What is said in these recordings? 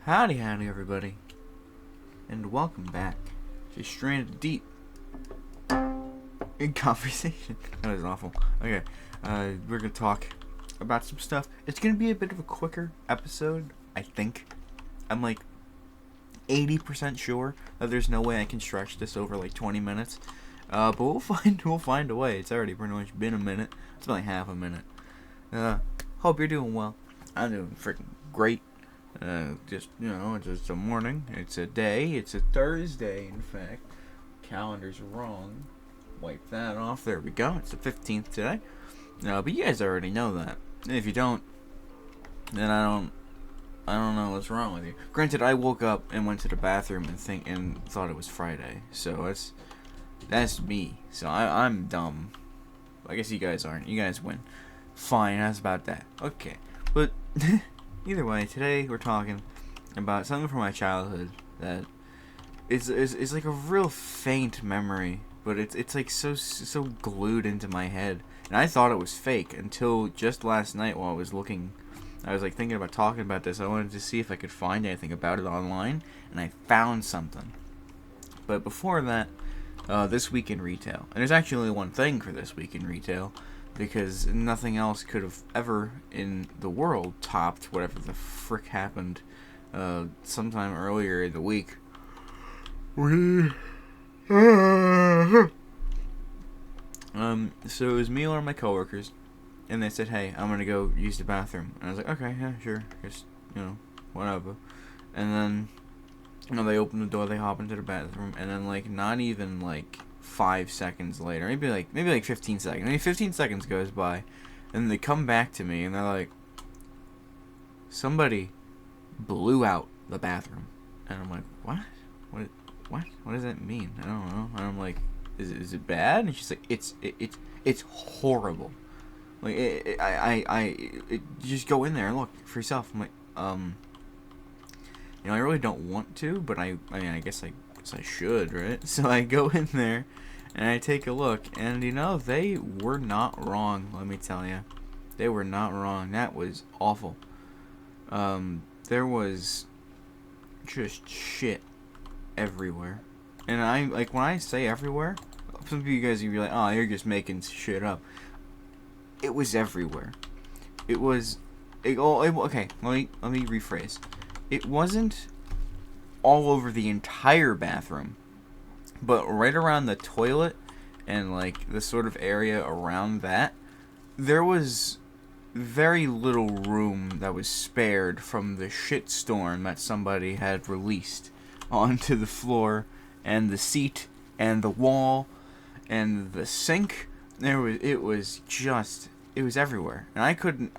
Howdy, everybody, and welcome back to Stranded Deep in Conversation. That was awful. Okay, we're gonna talk about some stuff. It's gonna be a bit of a quicker episode, I think. I'm like 80% sure that there's no way I can stretch this over like 20 minutes. But we'll find a way. It's already pretty much been a minute. It's been like half a minute. Hope you're doing well. I'm doing freaking great. It's just a morning. It's a day. It's a Thursday, in fact. Calendar's wrong. Wipe that off. There we go. It's the 15th today. But you guys already know that. And if you don't, then I don't know what's wrong with you. Granted, I woke up and went to the bathroom and thought it was Friday. So that's me. So I'm dumb. I guess you guys aren't. You guys win. Fine. That's about that. Okay. But either way, today we're talking about something from my childhood that is like a real faint memory, but it's like so glued into my head. And I thought it was fake until just last night while I was like thinking about talking about this. I wanted to see if I could find anything about it online, and I found something. But before that, this week in retail. And there's actually only one thing for this week in retail, because nothing else could have ever in the world topped whatever the frick happened sometime earlier in the week. So it was me and one of my coworkers, and they said, "Hey, I'm gonna go use the bathroom." And I was like, "Okay, yeah, sure, just whatever." And then they open the door, they hop into the bathroom, and then like not even like 5 seconds later, maybe like 15 seconds. Maybe 15 seconds goes by, and they come back to me and they're like, "Somebody blew out the bathroom." And I'm like, "What? What does that mean?" I don't know. And I'm like, "Is it bad?" And she's like, "It's horrible. Like you just go in there and look for yourself." I'm like, I really don't want to, but I mean, I guess I should, right? So I go in there, and I take a look, and they were not wrong. Let me tell you, they were not wrong. That was awful. There was just shit everywhere, and I like when I say everywhere. Some of you guys will be like, "Oh, you're just making shit up." It was everywhere. Okay. Let me rephrase. It wasn't all over the entire bathroom, but right around the toilet and like the sort of area around that, there was very little room that was spared from the shitstorm that somebody had released onto the floor and the seat and the wall and the sink. It was everywhere, and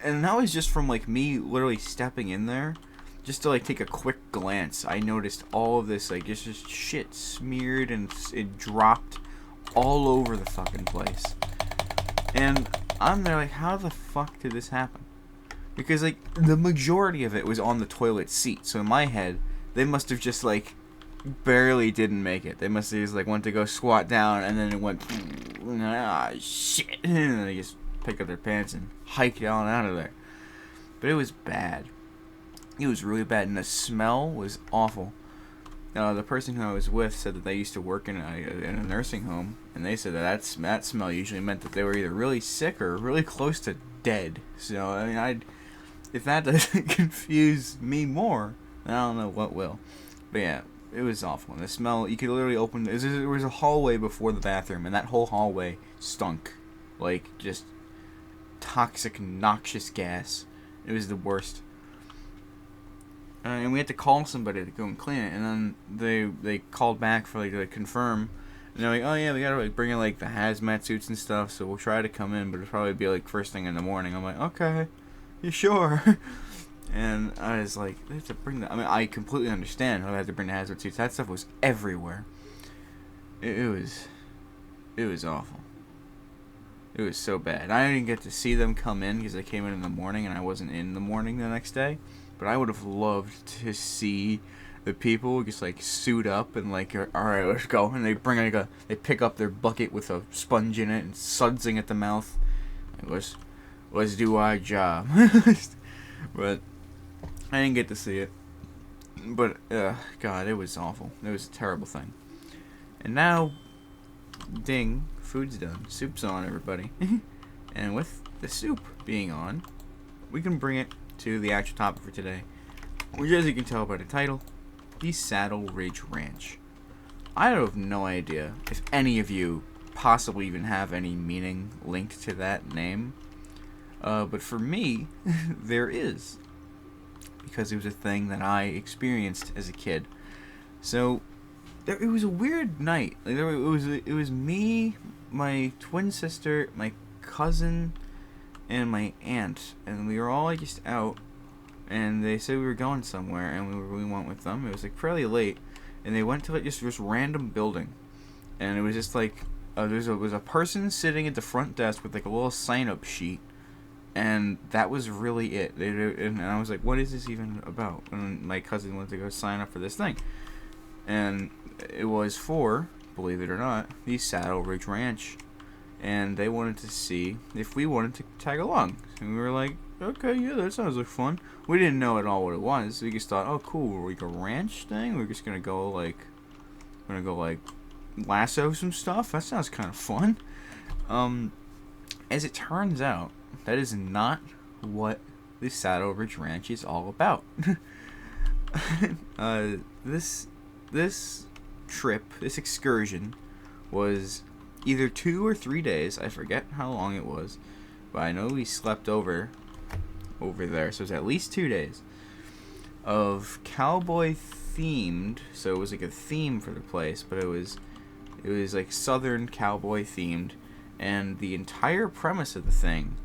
and that was just from like me literally stepping in there. Just to like take a quick glance, I noticed all of this like just shit smeared and it dropped all over the fucking place. And I'm there like, how the fuck did this happen? Because like the majority of it was on the toilet seat. So in my head, they must have just like barely didn't make it. They must have just like went to go squat down and then it went shit, and then they just picked up their pants and hiked on out of there. But it was bad. It was really bad, and the smell was awful. The person who I was with said that they used to work in a nursing home, and they said that smell usually meant that they were either really sick or really close to dead. So, I mean, if that doesn't confuse me more, then I don't know what will. But yeah, it was awful. And the smell, you could literally open... There was a hallway before the bathroom, and that whole hallway stunk. Like, just toxic, noxious gas. It was the worst. And we had to call somebody to go and clean it, and then they called back for like to confirm, and they're like, "Oh yeah, we gotta like bring in like the hazmat suits and stuff, so we'll try to come in, but it'll probably be like first thing in the morning." I'm like, "Okay, you sure?" And I was like, "They have to bring that." I mean, I completely understand how they had to bring the hazmat suits. That stuff was everywhere. It was awful. It was so bad. I didn't get to see them come in because they came in the morning, and I wasn't in the morning the next day. But I would have loved to see the people just like suit up and like, "All right, let's go." And they bring like they pick up their bucket with a sponge in it and sudsing at the mouth. Like, let's do our job. But I didn't get to see it. But God, it was awful. It was a terrible thing. And now, ding, food's done. Soup's on, everybody. And with the soup being on, we can bring it to the actual topic for today, which, as you can tell by the title, the Saddle Ridge Ranch. I have no idea if any of you possibly even have any meaning linked to that name. But for me, there is. Because it was a thing that I experienced as a kid. So, it was a weird night. Like, it was me, my twin sister, my cousin, and my aunt. And we were all just out. And they said we were going somewhere. And we went with them. It was like fairly late. And they went to like just this random building. And it was just like, there was a person sitting at the front desk with like a little sign-up sheet. And that was really it. And I was like, what is this even about? And my cousin wanted to go sign up for this thing. And it was for, believe it or not, the Saddle Ridge Ranch. And they wanted to see if we wanted to tag along. And we were like, okay, yeah, that sounds like fun. We didn't know at all what it was. We just thought, oh, cool, we're like a ranch thing? We're just gonna go lasso some stuff? That sounds kind of fun. As it turns out, that is not what the Saddle Ridge Ranch is all about. This trip, this excursion, was either 2 or 3 days. I forget how long it was, but I know we slept over there, so it was at least 2 days of cowboy themed. So it was like a theme for the place, but it was like Southern cowboy themed, and the entire premise of the thing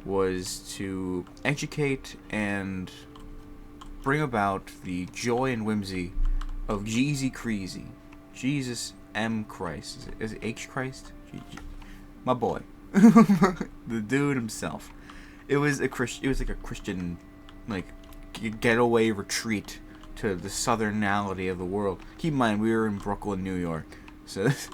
was to educate and bring about the joy and whimsy of Jeezy Creasy. Jesus M. Christ. Is it H. Christ? My boy. The dude himself. It was like a Christian, like, getaway retreat to the southernality of the world. Keep in mind, we were in Brooklyn, New York. So it's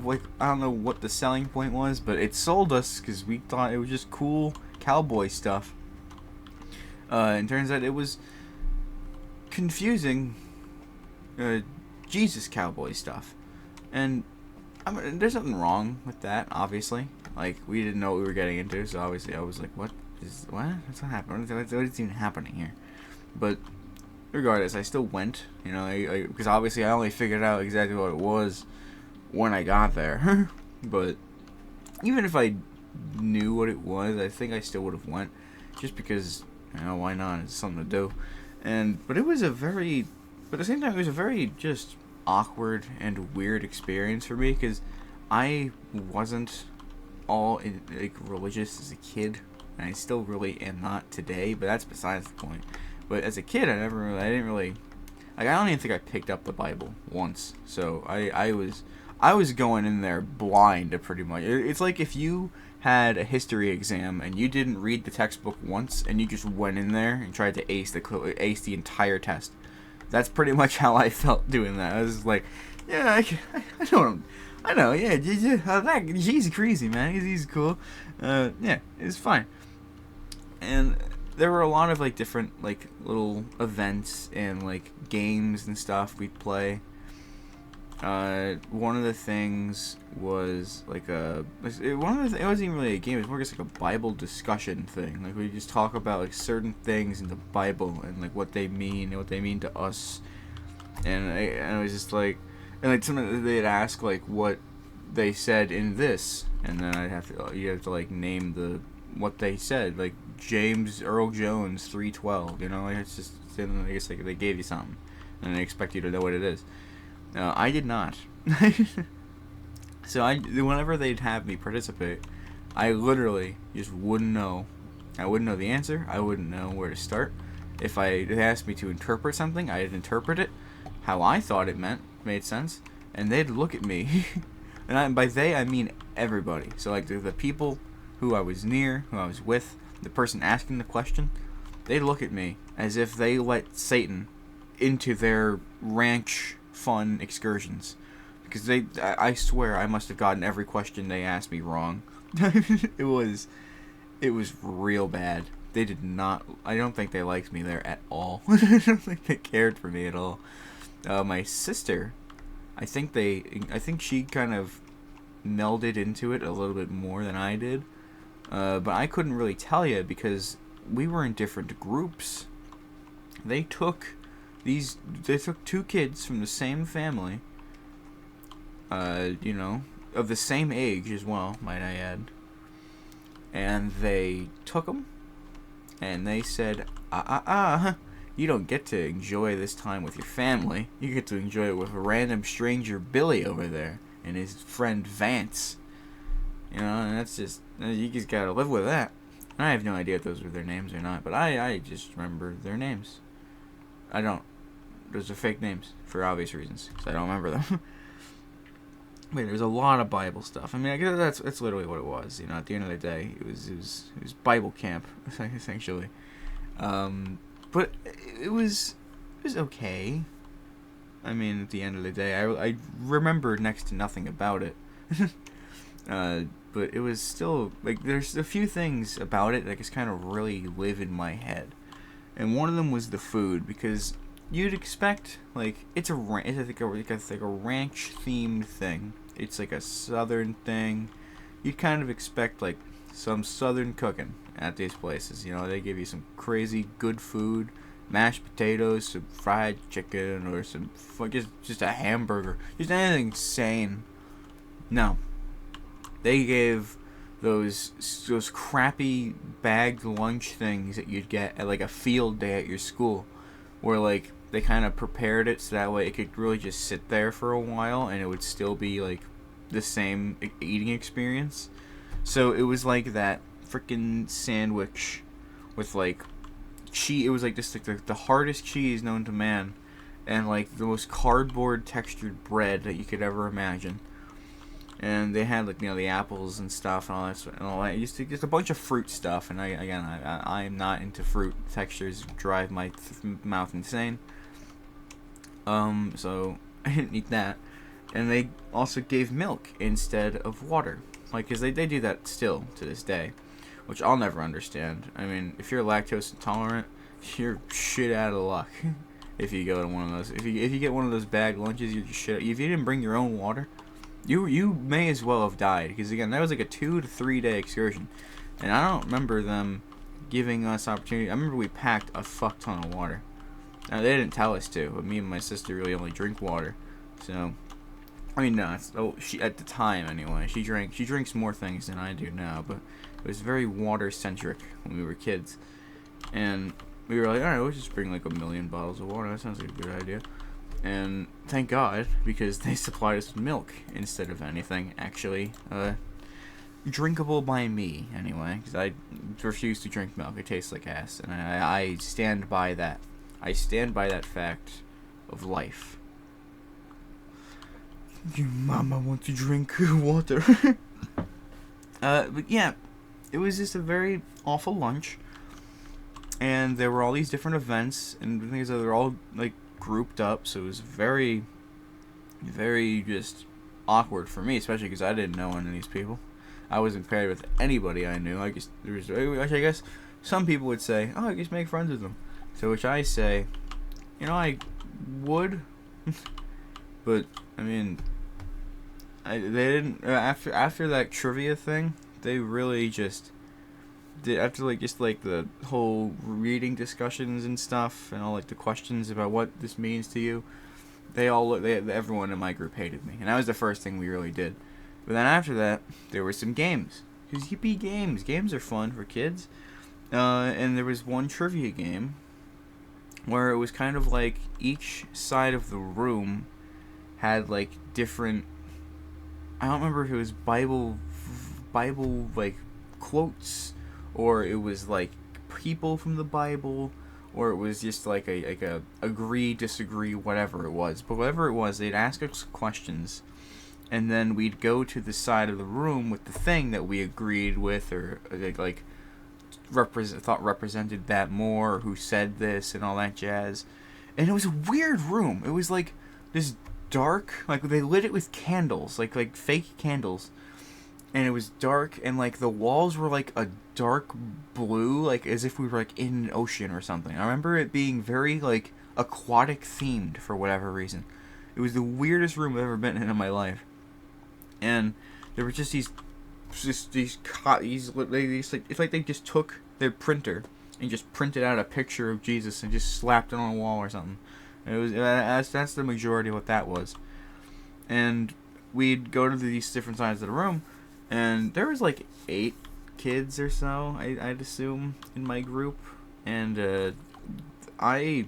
like, I don't know what the selling point was, but it sold us because we thought it was just cool cowboy stuff. And turns out it was confusing Jesus cowboy stuff. And I mean, there's nothing wrong with that, obviously. Like, we didn't know what we were getting into, so obviously I was like, what? What's not happening? What is even happening here? But regardless, I still went, you know, because obviously I only figured out exactly what it was when I got there. But even if I knew what it was, I think I still would have went, just because, you know, why not? It's something to do. But it was but at the same time, it was a very just awkward and weird experience for me, because I wasn't all like religious as a kid, and I still really am not today, but that's besides the point. But as a kid, I don't even think I picked up the Bible once. So I was going in there blind, pretty much. It's like if you had a history exam and you didn't read the textbook once and you just went in there and tried to ace the entire test. That's pretty much how I felt doing that. I was like, yeah, I know, yeah, he's crazy, man. He's cool. Yeah, it's fine. And there were a lot of like different like little events and like games and stuff we'd play. One of the things was like it wasn't even really a game. It was more just like a Bible discussion thing. Like we just talk about like certain things in the Bible and like what they mean and what they mean to us. And I was just like, and like sometimes they'd ask like what they said in this, and then you have to like name what they said, like James Earl Jones 3:12. You know, like it's just, I guess like they gave you something and they expect you to know what it is. I did not. So whenever they'd have me participate, I literally just wouldn't know. I wouldn't know the answer. I wouldn't know where to start. If they asked me to interpret something, I'd interpret it how I thought it made sense, and they'd look at me. And by they, I mean everybody. So like the people who I was near, who I was with, the person asking the question, they'd look at me as if they let Satan into their ranch fun excursions, because I swear I must have gotten every question they asked me wrong. It was real bad. they did not. I don't think they liked me there at all. I don't think they cared for me at all. My sister, I think she kind of melded into it a little bit more than I did. But I couldn't really tell you because we were in different groups. They took two kids from the same family, of the same age as well, might I add. And they took them, and they said, you don't get to enjoy this time with your family. You get to enjoy it with a random stranger Billy over there and his friend Vance. And that's just, you just gotta live with that. And I have no idea if those were their names or not, but I just remember their names. Those are fake names, for obvious reasons, because I don't remember them. Wait, there's a lot of Bible stuff. I mean, I guess that's literally what it was. At the end of the day, it was Bible camp, essentially. But it was okay. I mean, at the end of the day, I remember next to nothing about it. But it was still, like, there's a few things about it that just kind of really live in my head. And one of them was the food, because you'd expect, like, it's like a ranch-themed thing. It's like a southern thing. You'd kind of expect, like, some southern cooking at these places. They give you some crazy good food, mashed potatoes, some fried chicken, or some just a hamburger, just anything sane. No, they gave those crappy bagged lunch things that you'd get at like a field day at your school, where like they kind of prepared it so that way it could really just sit there for a while and it would still be like the same eating experience. So it was like that freaking sandwich with like cheese. It was like just like the hardest cheese known to man, and like the most cardboard textured bread that you could ever imagine. And they had like the apples and stuff and all that. Just a bunch of fruit stuff. And I am not into fruit. Textures drive my mouth insane. So I didn't eat that. And they also gave milk instead of water. Like, because they do that still to this day, which I'll never understand. I mean, if you're lactose intolerant, you're shit out of luck. If you go to one of those, if you get one of those bag lunches, you're just shit. If you didn't bring your own water, you may as well have died. Because again, that was like a 2 to 3 day excursion, and I don't remember them giving us opportunity. I remember we packed a fuck ton of water. Now they didn't tell us to, but me and my sister really only drink water. So, I mean, no, she at the time anyway. She drinks more things than I do now, but it was very water centric when we were kids, and we were like, all right, we'll just bring like 1 million bottles of water. That sounds like a good idea. And thank God, because they supplied us with milk instead of anything actually drinkable by me anyway, because I refuse to drink milk. It tastes like ass, and I stand by that. I stand by that fact of life. Your mama wants to drink water. But yeah, it was just a very awful lunch, and there were all these different events, and the thing is that they're all like grouped up, so it was very, very just awkward for me, especially because I didn't know any of these people. I wasn't paired with anybody I knew. I guess some people would say, "Oh, I just make friends with them." To which I say, I would, but I mean, they didn't. After that trivia thing, they really just did. After like the whole reading discussions and stuff, and all like the questions about what this means to you, everyone in my group hated me, and that was the first thing we really did. But then after that, there were some games. Because yippee games. Games are fun for kids. And there was one trivia game where it was kind of like each side of the room had like different, I don't remember if it was Bible like quotes, or it was like people from the Bible, or it was just like a agree, disagree, whatever it was. But whatever it was, they'd ask us questions, and then we'd go to the side of the room with the thing that we agreed with, or like thought represented that more, or who said this and all that jazz. And it was a weird room. It was like this dark, like they lit it with candles, like fake candles, and it was dark, and like the walls were like a dark blue, like as if we were like in an ocean or something. I remember it being very like aquatic themed for whatever reason. It was the weirdest room I've ever been in my life, and there were just these like it's like they just took their printer and just printed out a picture of Jesus and just slapped it on a wall or something. And it was that's the majority of what that was. And we'd go to these different sides of the room, and there was like 8 kids or so, I'd assume, in my group, and I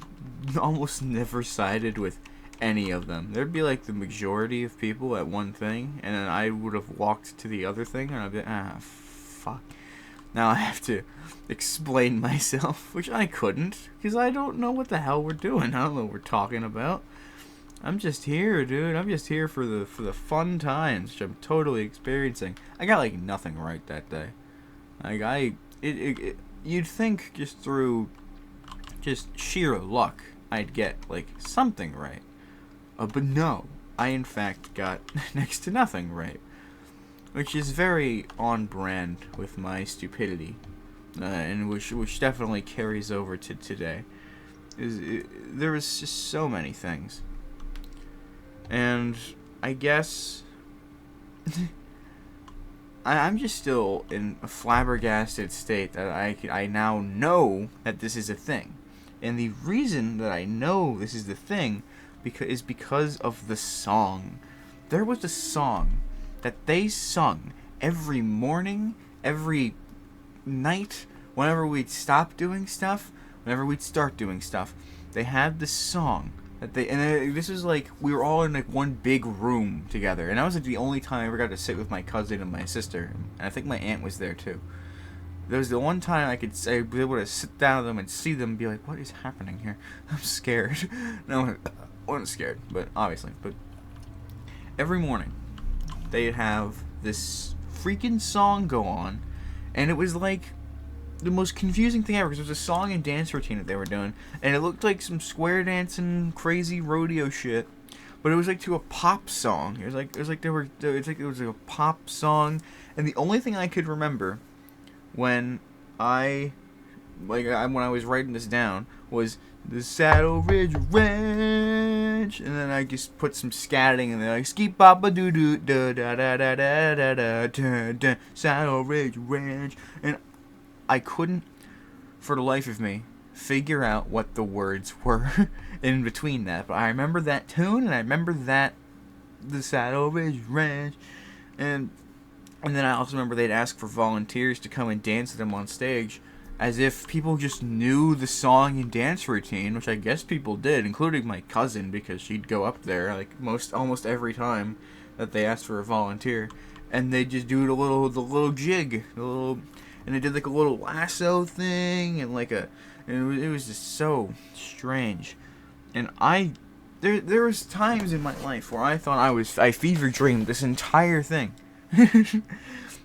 almost never sided with any of them. There'd be like the majority of people at one thing, and then I would have walked to the other thing, and I'd be like, fuck. Now I have to explain myself, which I couldn't, because I don't know what the hell we're doing. I don't know what we're talking about. I'm just here, dude. I'm just here for the fun times, which I'm totally experiencing. I got like nothing right that day. Like you'd think just through just sheer luck I'd get like something right, but no, I in fact got next to nothing right, which is very on brand with my stupidity, and which definitely carries over to today. There was just so many things. And I guess I'm just still in a flabbergasted state that I now know that this is a thing. And the reason that I know this is the thing is because of the song. There was a song that they sung every morning, every night, whenever we'd stop doing stuff, whenever we'd start doing stuff. They had this song. This was like, we were all in like one big room together, and that was like the only time I ever got to sit with my cousin and my sister, and I think my aunt was there too. That was the one time I was able to sit down with them and see them and be like, what is happening here? I'm scared. No, I wasn't scared, but obviously. But every morning, they'd have this freaking song go on, and it was like the most confusing thing ever, because it was a song and dance routine that they were doing, and it looked like some square dancing crazy rodeo shit, but it was like to a pop song. It was like it was a pop song, and the only thing I could remember when I was writing this down was the Saddle Ridge Ranch, and then I just put some scatting, and then like ski papa doo doo da da da da da da da da Saddle Ridge Ranch, and I couldn't, for the life of me, figure out what the words were in between that. But I remember that tune, and I remember that the Saddle Ridge Ranch, and then I also remember they'd ask for volunteers to come and dance with them on stage, as if people just knew the song and dance routine, which I guess people did, including my cousin, because she'd go up there like almost every time that they asked for a volunteer, and they'd just do the little jig, and they did like a little lasso thing, and it was just so strange. And there was times in my life where I thought I fever dreamed this entire thing.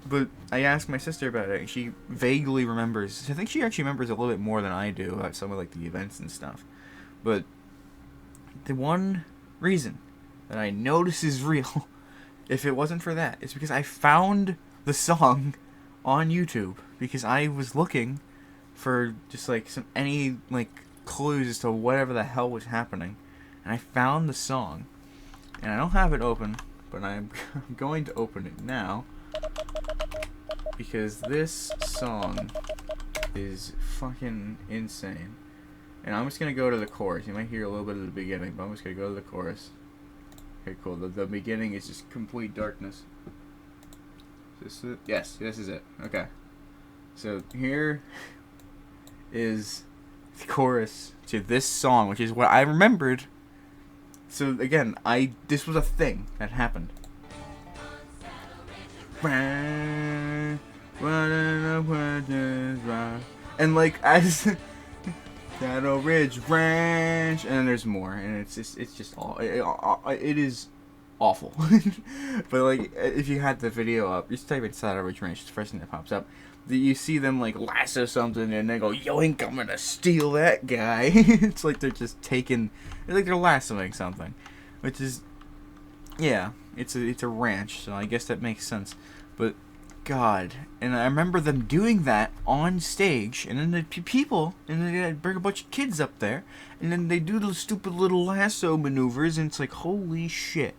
But I asked my sister about it, and she vaguely remembers. I think she actually remembers a little bit more than I do about some of like the events and stuff. But the one reason that I know this is real, if it wasn't for that, is because I found the song on YouTube, because I was looking for just like any clues as to whatever the hell was happening, and I found the song, and I don't have it open, but I'm going to open it now, because this song is fucking insane. And I'm just gonna go to the chorus. You might hear a little bit of the beginning, but I'm just gonna go to the chorus. Okay, cool. The beginning is just complete darkness. Is this it? Yes, this is it. Okay. So here is the chorus to this song, which is what I remembered. So again, this was a thing that happened. And like as Saddle Ridge Ranch, and there's more, and it's just all it is awful. But like, if you had the video up, just type in Saddle Ridge Ranch, it's the first thing that pops up. You see them like lasso something, and they go, "Yoink, I'm gonna steal that guy." It's like they're just taking, it's like they're lassoing something, which is, yeah, it's a ranch, so I guess that makes sense. But god. And I remember them doing that on stage, and then the people, and then they bring a bunch of kids up there, and then they do those stupid little lasso maneuvers, and it's like, holy shit.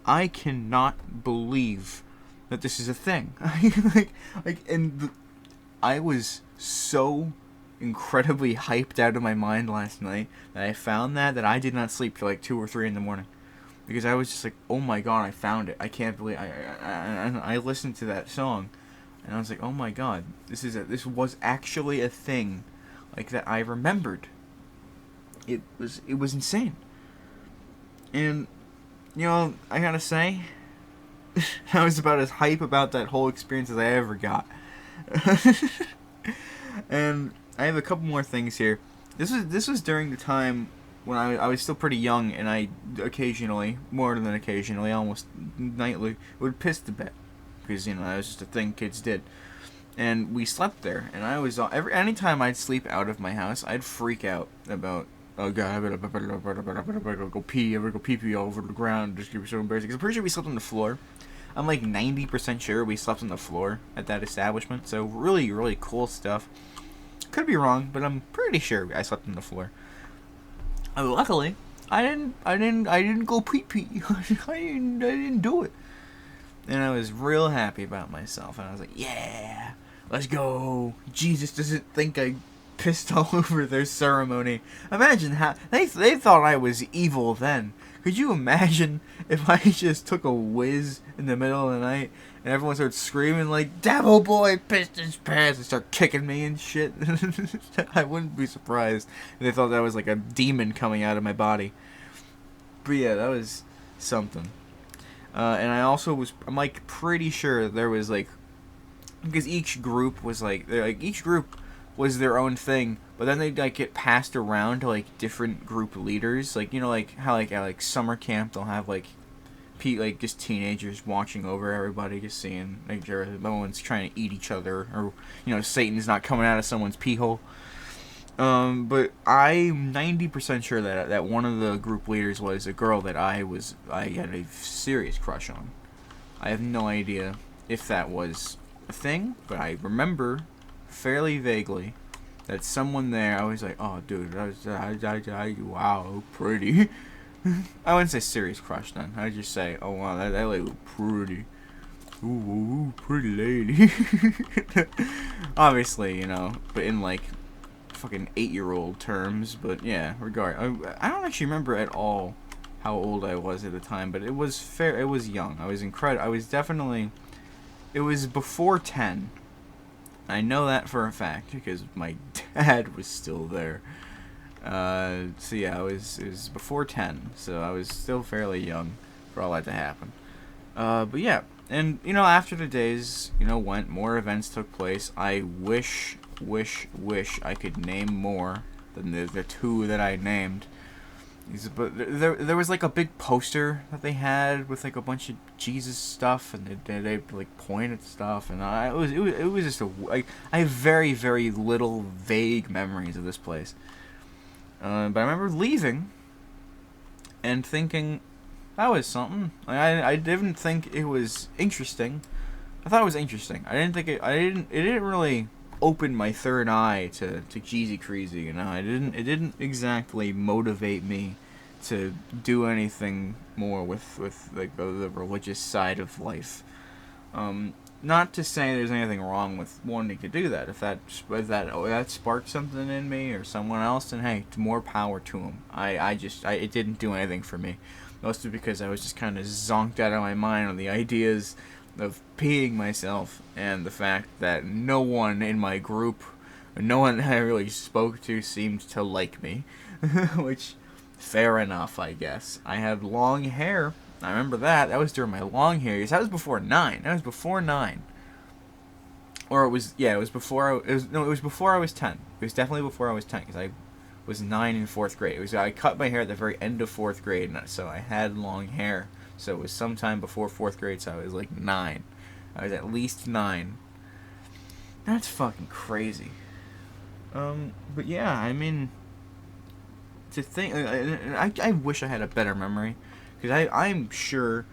I cannot believe that this is a thing. I was so incredibly hyped out of my mind last night that I found that I did not sleep till like 2 or 3 in the morning. Because I was just like, oh my god, I found it. I can't believe I listened to that song, and I was like, oh my god, this was actually a thing, like that I remembered. It was insane. And you know, I gotta say, I was about as hype about that whole experience as I ever got. And I have a couple more things here. This was during the time when I was still pretty young, and I occasionally, more than occasionally, almost nightly, would piss the bed. Because, you know, that was just a thing kids did. And we slept there, and I was, anytime I'd sleep out of my house, I'd freak out about, oh god, I better go pee, I better go pee all over the ground, just be so embarrassing. Because I'm pretty sure we slept on the floor. I'm like 90% sure we slept on the floor at that establishment, so really, really cool stuff. Could be wrong, but I'm pretty sure I slept on the floor. Luckily, I didn't go pee. I didn't do it. And I was real happy about myself. And I was like, yeah, let's go. Jesus doesn't think I pissed all over their ceremony. Imagine how they thought I was evil then. Could you imagine if I just took a whiz in the middle of the night and everyone started screaming like, devil boy pissed his pants, and start kicking me and shit? I wouldn't be surprised if they thought that was like a demon coming out of my body. But yeah, that was something. And I also I'm like pretty sure there was like, because each group was each group was their own thing, but then they'd like get passed around to like different group leaders, like, you know, like how like at like summer camp they'll have like just teenagers watching over everybody, just seeing like sure no one's trying to eat each other, or, you know, Satan's not coming out of someone's pee hole. But I'm 90% sure that one of the group leaders was a girl that I had a serious crush on. I have no idea if that was a thing, but I remember fairly vaguely that someone there, I was like, oh dude, wow, pretty. I wouldn't say serious crush then. I'd just say, oh wow, that lady look pretty. Ooh, pretty lady. Obviously, you know, but in like fucking 8-year-old terms. But yeah, I don't actually remember at all how old I was at the time, but it was fair. It was young. I was incredible. I was definitely. It was before 10. I know that for a fact because my dad was still there. So yeah, it was before 10, so I was still fairly young for all that to happen. But yeah, and you know, after the days, you know, went, more events took place. I wish I could name more than the 2 that I named. But there was like a big poster that they had with like a bunch of Jesus stuff, and they like point at stuff, and it was just I have very, very little vague memories of this place. But I remember leaving and thinking that was something. I didn't think it was interesting. I thought it was interesting. I didn't think it didn't really open my third eye to Jeezy Creasy, you know. It didn't exactly motivate me to do anything more with like the religious side of life. Not to say there's anything wrong with wanting to do that. If that sparked something in me or someone else, then hey, more power to them. It didn't do anything for me. Mostly because I was just kind of zonked out of my mind on the ideas of peeing myself, and the fact that no one in my group, or no one I really spoke to, seemed to like me. Which, fair enough, I guess. I had long hair. I remember that. That was during my long hair years. That was before 9. Or it was before it was before I was 10. It was definitely before I was 10, because I was 9 in 4th grade. I cut my hair at the very end of 4th grade, so I had long hair. So it was sometime before 4th grade, so I was like 9. I was at least 9. That's fucking crazy. But yeah, I mean, to think, I wish I had a better memory, because I'm sure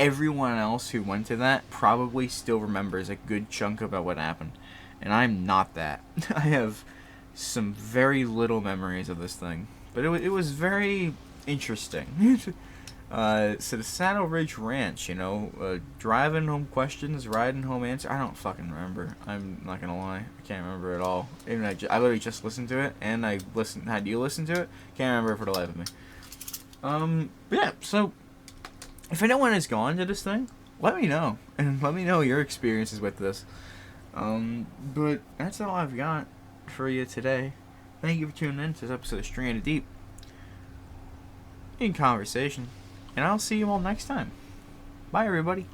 everyone else who went to that probably still remembers a good chunk about what happened. And I'm not that. I have some very little memories of this thing. But it was very interesting. So the Saddle Ridge Ranch, driving home questions, riding home answer. I don't fucking remember. I'm not gonna lie. I can't remember at all. Even I literally just listened to it, and had you listen to it. Can't remember for the life of me. But yeah, so if anyone has gone to this thing, let me know. And let me know your experiences with this. But that's all I've got for you today. Thank you for tuning in to this episode of Stranded Deep in Conversation. And I'll see you all next time. Bye, everybody.